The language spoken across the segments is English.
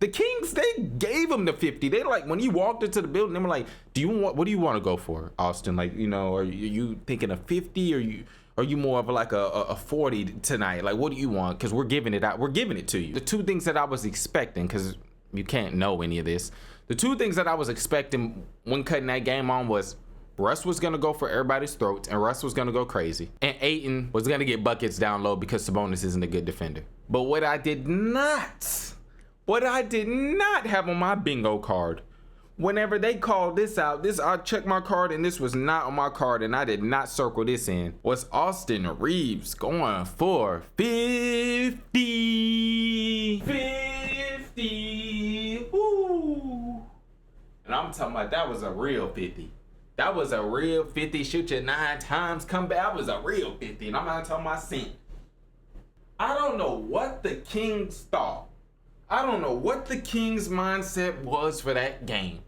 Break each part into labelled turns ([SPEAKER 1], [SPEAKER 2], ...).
[SPEAKER 1] The Kings, they gave him the 50. They like, when he walked into the building, they were like, what do you want to go for, Austin? Like, you know, are you thinking of 50 or are you more of like a 40 tonight? Like, what do you want? Because we're giving it out. We're giving it to you. The two things that I was expecting, because you can't know any of this. The two things that I was expecting when cutting that game on was Russ was going to go for everybody's throats and Russ was going to go crazy. And Ayton was going to get buckets down low because Sabonis isn't a good defender. But what I did not have on my bingo card, whenever they called this out, I checked my card and this was not on my card and I did not circle this in, was Austin Reaves going for 50. 50. Woo. And I'm talking about that was a real 50. That was a real 50. Shoot you 9 times, come back. That was a real 50. And I'm not talking about cent. I don't know what the Kings thought. I don't know what the Kings' mindset was for that game.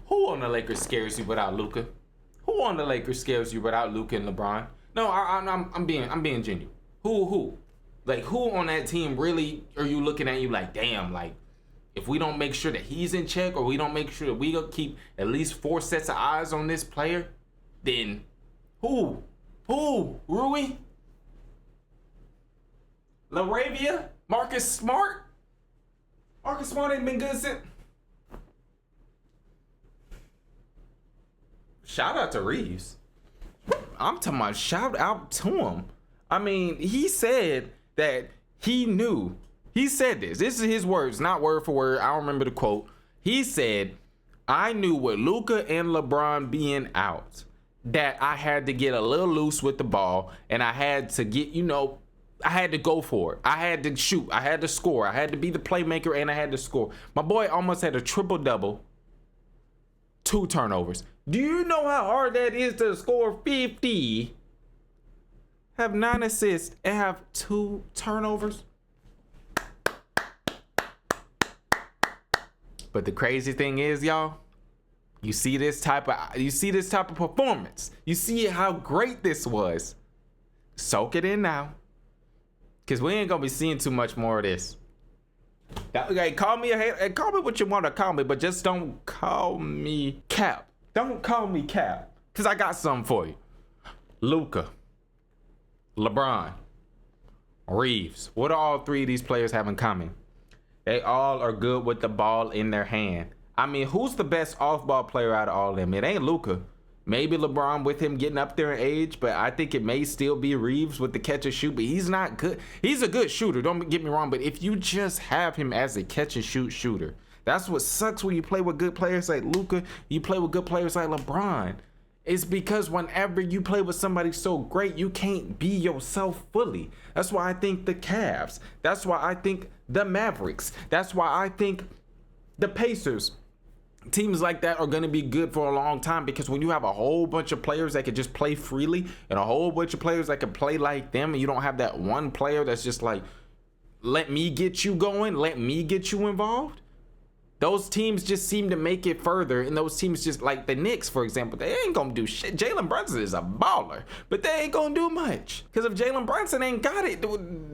[SPEAKER 1] Who on the Lakers scares you without Luka? Who on the Lakers scares you without Luka and LeBron? No, I'm being genuine. Who? Like, who on that team really are you looking at? You like, damn, like, if we don't make sure that he's in check or we don't make sure that we gonna keep at least 4 sets of eyes on this player, then who? Rui? LaRavia? Marcus Smart? Marcus Smart ain't been good since. Shout out to Reaves. I'm talking about shout out to him. I mean, he said that he knew. He said this. This is his words, not word for word. I don't remember the quote. He said, I knew with Luka and LeBron being out that I had to get a little loose with the ball and I had to get, I had to go for it. I had to shoot. I had to score. I had to be the playmaker and I had to score. My boy almost had a triple-double, 2 turnovers. Do you know how hard that is to score 50, have 9 assists, and have 2 turnovers? But the crazy thing is, y'all, you see this type of performance. You see how great this was. Soak it in now, cause we ain't gonna be seeing too much more of this. Okay, call me a hater, call me what you want to call me, but just don't call me Cap. Don't call me Cap, cause I got something for you. Luka, LeBron, Reaves. What do all 3 of these players have in common? They all are good with the ball in their hand. I mean, who's the best off-ball player out of all of them? It ain't Luka. Maybe LeBron with him getting up there in age, but I think it may still be Reaves with the catch and shoot, but he's not good. He's a good shooter, don't get me wrong, but if you just have him as a catch and shoot shooter, that's what sucks when you play with good players like Luka, you play with good players like LeBron. It's because whenever you play with somebody so great, you can't be yourself fully. That's why I think the Cavs. That's why I think the Mavericks. That's why I think the Pacers. Teams like that are going to be good for a long time, because when you have a whole bunch of players that can just play freely and a whole bunch of players that can play like them, and you don't have that one player that's just like, let me get you going, let me get you involved. Those teams just seem to make it further, and those teams just like the Knicks, for example, they ain't gonna do shit. Jalen Brunson is a baller, but they ain't gonna do much, because if Jalen Brunson ain't got it,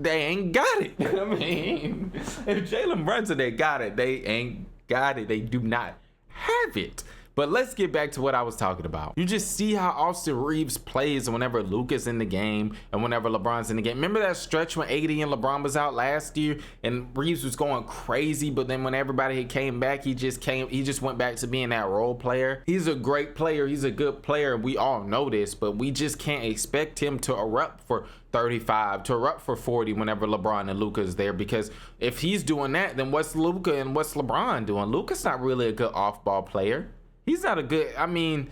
[SPEAKER 1] they ain't got it. I mean, if Jalen Brunson ain't got it, they ain't got it. They do not have it. But let's get back to what I was talking about. You just see how Austin Reaves plays whenever Luka's in the game and whenever LeBron's in the game. Remember that stretch when AD and LeBron was out last year and Reaves was going crazy, but then when everybody came back, he just went back to being that role player. He's a great player. He's a good player. We all know this, but we just can't expect him to erupt for 35, to erupt for 40 whenever LeBron and Luka is there, because if he's doing that, then what's Luka and what's LeBron doing? Luka's not really a good off-ball player. He's not a good, I mean,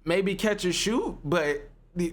[SPEAKER 1] maybe catch and shoot, but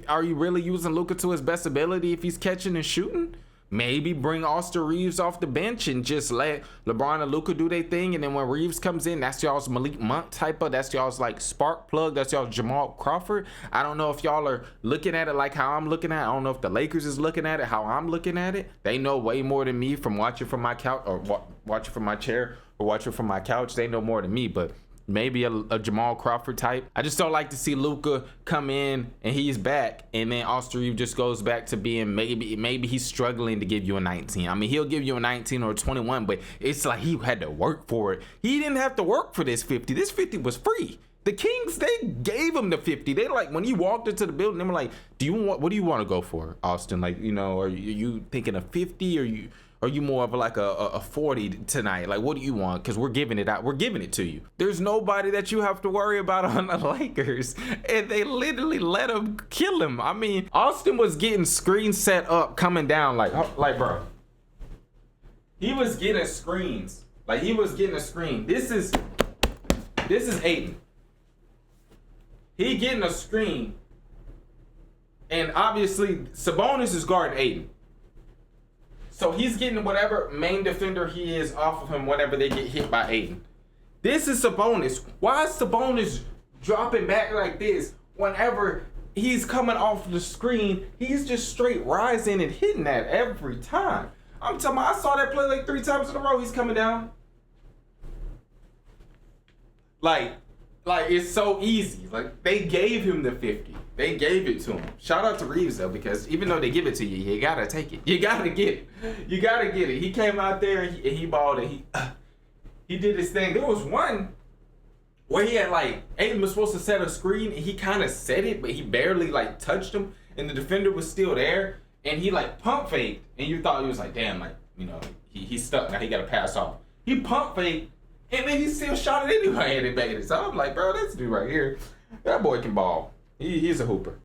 [SPEAKER 1] are you really using Luka to his best ability if he's catching and shooting? Maybe bring Austin Reaves off the bench and just let LeBron and Luka do their thing, and then when Reaves comes in, that's y'all's Malik Monk type of, that's y'all's like spark plug, that's y'all's Jamal Crawford. I don't know if y'all are looking at it like how I'm looking at it. I don't know if the Lakers is looking at it how I'm looking at it. They know way more than me from watching from my couch, or watching from my chair, or watching from my couch. They know more than me, but maybe a Jamal Crawford type. I just don't like to see Luka come in and he's back, and then Austin Reaves just goes back to being maybe he's struggling to give you a 19. I mean, he'll give you a 19 or a 21, but it's like he had to work for it. He didn't have to work for this 50. This 50 was free. The Kings, they gave him the 50. They like, when he walked into the building, they were like, what do you want to go for, Austin? Like, you know, are you thinking of 50, or are you more of like a 40 tonight? Like, what do you want? Because we're giving it out. We're giving it to you. There's nobody that you have to worry about on the Lakers. And they literally let him kill him. I mean, Austin was getting screens set up, coming down like bro. He was getting screens. Like, he was getting a screen. This is Ayton. He getting a screen. And obviously, Sabonis is guarding Ayton. So he's getting whatever main defender he is off of him whenever they get hit by Ayton. This is Sabonis. Why is Sabonis dropping back like this whenever he's coming off the screen? He's just straight rising and hitting that every time. I'm talking about, I saw that play like 3 times in a row. He's coming down. Like it's so easy. Like, they gave him the 50. They gave it to him. Shout out to Reaves though, because even though they give it to you, you gotta take it. You gotta get it. You gotta get it. He came out there and he balled and he did his thing. There was one where he had like, Ayton was supposed to set a screen and he kind of set it, but he barely like touched him, and the defender was still there, and he like pump faked, and you thought he was like, damn, like, you know, he's stuck now. He got to pass off. He pump faked, and then he still shot it anyway, and it back it. So I'm like, bro, this dude right here, that boy can ball. He's a hooper.